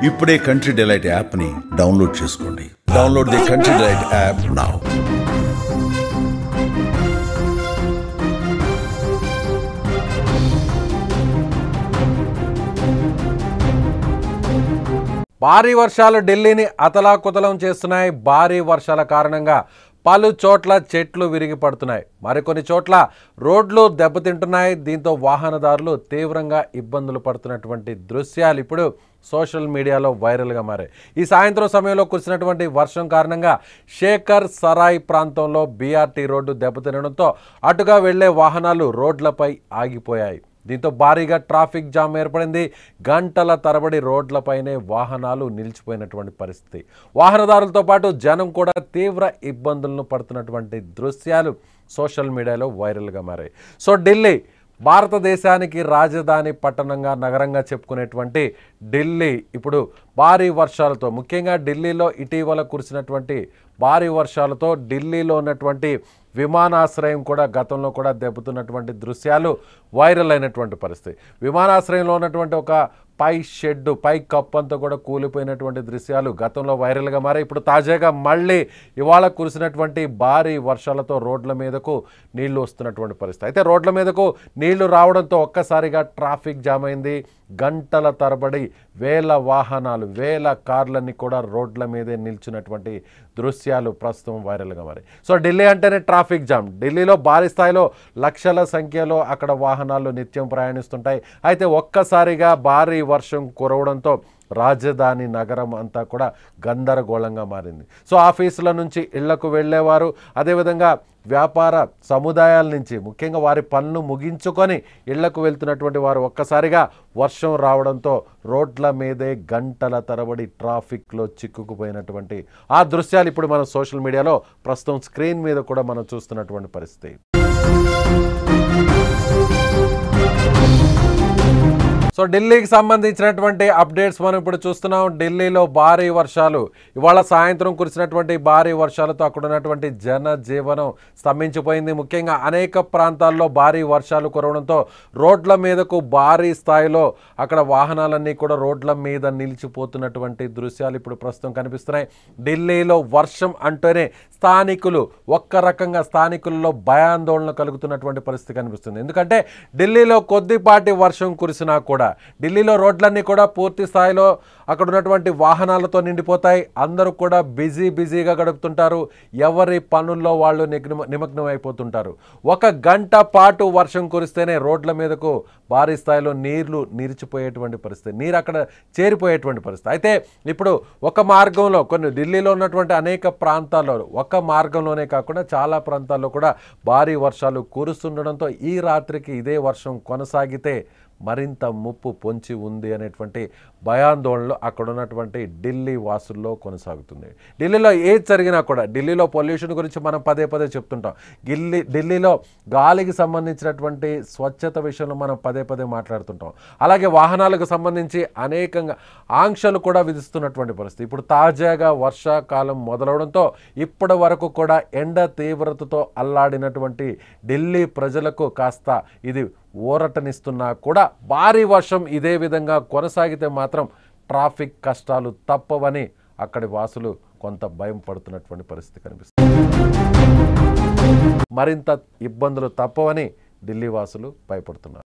ఇప్పుడే country delight యాప్ని download చేసుకోండి. Download the country delight app now. భారీ వర్షాలు ఢిల్లీని అతలాకుతలం చేస్తున్నాయి. భారీ వర్షాల కారణంగా పలు చోట్ల చెట్లు విరిగి పడుతున్నాయి. మరికొన్ని చోట్ల రోడ్లు దెబ్బతింటున్నాయి. దీంతో వాహనదారులు తీవ్రంగా ఇబ్బందులు పడుతున్నటువంటి దృశ్యాలు ఇప్పుడు సోషల్ మీడియాలో వైరల్గా మారాయి. ఈ సాయంత్రం సమయంలో కురిసినటువంటి వర్షం కారణంగా శేఖర్ సరాయ్ ప్రాంతంలో బీఆర్టీ రోడ్డు దెబ్బతినడంతో అటుగా వెళ్లే వాహనాలు రోడ్లపై ఆగిపోయాయి. దీంతో భారీగా ట్రాఫిక్ జామ్ ఏర్పడింది. గంటల తరబడి రోడ్లపైనే వాహనాలు నిలిచిపోయినటువంటి పరిస్థితి. వాహనదారులతో పాటు జనం కూడా తీవ్ర ఇబ్బందులను పడుతున్నటువంటి దృశ్యాలు సోషల్ మీడియాలో వైరల్గా మారాయి. సో ఢిల్లీ భారతదేశానికి రాజధాని పట్టణంగా నగరంగా చెప్పుకునేటువంటి ఢిల్లీ ఇప్పుడు భారీ వర్షాలతో, ముఖ్యంగా ఢిల్లీలో ఇటీవల కురిసినటువంటి భారీ వర్షాలతో ఢిల్లీలో ఉన్నటువంటి విమానాశ్రయం కూడా గతంలో కూడా దెబ్బతున్నటువంటి దృశ్యాలు వైరల్ అయినటువంటి పరిస్థితి. విమానాశ్రయంలో ఉన్నటువంటి ఒక పై కప్పు అంతా కూడా కూలిపోయినటువంటి దృశ్యాలు గతంలో వైరల్గా మారాయి. ఇప్పుడు తాజాగా మళ్ళీ ఇవాళ కురిసినటువంటి భారీ వర్షాలతో రోడ్ల మీదకు నీళ్లు వస్తున్నటువంటి పరిస్థితి. అయితే రోడ్ల మీదకు నీళ్లు రావడంతో ఒక్కసారిగా ట్రాఫిక్ జామ్ అయింది. గంటల తరబడి వేల వాహనాలు, వేల కార్లన్నీ కూడా రోడ్ల మీదే నిల్చున్నటువంటి దృశ్యాలు ప్రస్తుతం వైరల్గా మారాయి. సో ఢిల్లీ అంటేనే ట్రాఫిక్ జామ్. ఢిల్లీలో భారీ స్థాయిలో లక్షల సంఖ్యలో అక్కడ వాహనాలు నిత్యం ప్రయాణిస్తుంటాయి. అయితే ఒక్కసారిగా భారీ వర్షం కురవడంతో రాజధాని నగరం అంతా కూడా గందరగోళంగా మారింది. సో ఆఫీసుల నుంచి ఇళ్లకు వెళ్ళేవారు, అదేవిధంగా వ్యాపార సముదాయాల నుంచి ముఖ్యంగా వారి పనులు ముగించుకొని ఇళ్లకు వెళ్తున్నటువంటి వారు ఒక్కసారిగా వర్షం రావడంతో రోడ్ల మీదే గంటల తరబడి ట్రాఫిక్లో చిక్కుకుపోయినటువంటి ఆ దృశ్యాలు ఇప్పుడు మనం సోషల్ మీడియాలో ప్రస్తుతం స్క్రీన్ మీద కూడా మనం చూస్తున్నటువంటి పరిస్థితి. సో ఢిల్లీకి సంబంధించినటువంటి అప్డేట్స్ మనం ఇప్పుడు చూస్తున్నాం. ఢిల్లీలో భారీ వర్షాలు, ఇవాళ సాయంత్రం కురిసినటువంటి భారీ వర్షాలతో అక్కడ ఉన్నటువంటి జనజీవనం స్తంభించిపోయింది. ముఖ్యంగా అనేక ప్రాంతాల్లో భారీ వర్షాలు కురవడంతో రోడ్ల మీదకు భారీ స్థాయిలో అక్కడ వాహనాలన్నీ కూడా రోడ్ల మీద నిలిచిపోతున్నటువంటి దృశ్యాలు ఇప్పుడు ప్రస్తుతం కనిపిస్తున్నాయి. ఢిల్లీలో వర్షం అంటేనే స్థానికులు స్థానికుల్లో భయాందోళన కలుగుతున్నటువంటి పరిస్థితి కనిపిస్తుంది. ఎందుకంటే ఢిల్లీలో కొద్దిపాటి వర్షం కురిసినా కూడా ఢిల్లీలో రోడ్లన్నీ కూడా పూర్తి స్థాయిలో అక్కడ ఉన్నటువంటి వాహనాలతో నిండిపోతాయి. అందరూ కూడా బిజీగా గడుపుతుంటారు. ఎవరి పనుల్లో వాళ్ళు నిమగ్నం అయిపోతుంటారు. ఒక గంట పాటు వర్షం కురిస్తేనే రోడ్ల మీదకు భారీ స్థాయిలో నీళ్లు నిలిచిపోయేటువంటి పరిస్థితి, నీరు అక్కడ చేరిపోయేటువంటి పరిస్థితి. అయితే ఇప్పుడు ఒక మార్గంలో ఢిల్లీలో ఉన్నటువంటి అనేక ప్రాంతాల్లో ఒక మార్గంలోనే కాకుండా చాలా ప్రాంతాల్లో కూడా భారీ వర్షాలు కురుస్తుండడంతో ఈ రాత్రికి ఇదే వర్షం కొనసాగితే మరింత ముప్పు పొంచి ఉంది అనేటువంటి భయాందోళనలు అక్కడ ఉన్నటువంటి ఢిల్లీ వాసుల్లో కొనసాగుతుంది. ఢిల్లీలో ఏది జరిగినా కూడా, ఢిల్లీలో పొల్యూషన్ గురించి మనం పదే చెప్తుంటాం. ఢిల్లీలో గాలికి సంబంధించినటువంటి స్వచ్ఛత విషయంలో మనం పదే మాట్లాడుతుంటాం. అలాగే వాహనాలకు సంబంధించి అనేకంగా ఆంక్షలు కూడా విధిస్తున్నటువంటి పరిస్థితి. ఇప్పుడు తాజాగా వర్షాకాలం మొదలవడంతో ఇప్పటి వరకు కూడా ఎండ తీవ్రతతో అల్లాడినటువంటి ఢిల్లీ ప్రజలకు కాస్త ఇది ఊరటనిస్తున్నా కూడా భారీ వర్షం ఇదే విధంగా కొనసాగితే మాత్రం ట్రాఫిక్ కష్టాలు తప్పవని అక్కడి వాసులు కొంత భయం పడుతున్నటువంటి పరిస్థితి కనిపిస్తుంది. మరింత ఇబ్బందులు తప్పవని ఢిల్లీ వాసులు భయపడుతున్నారు.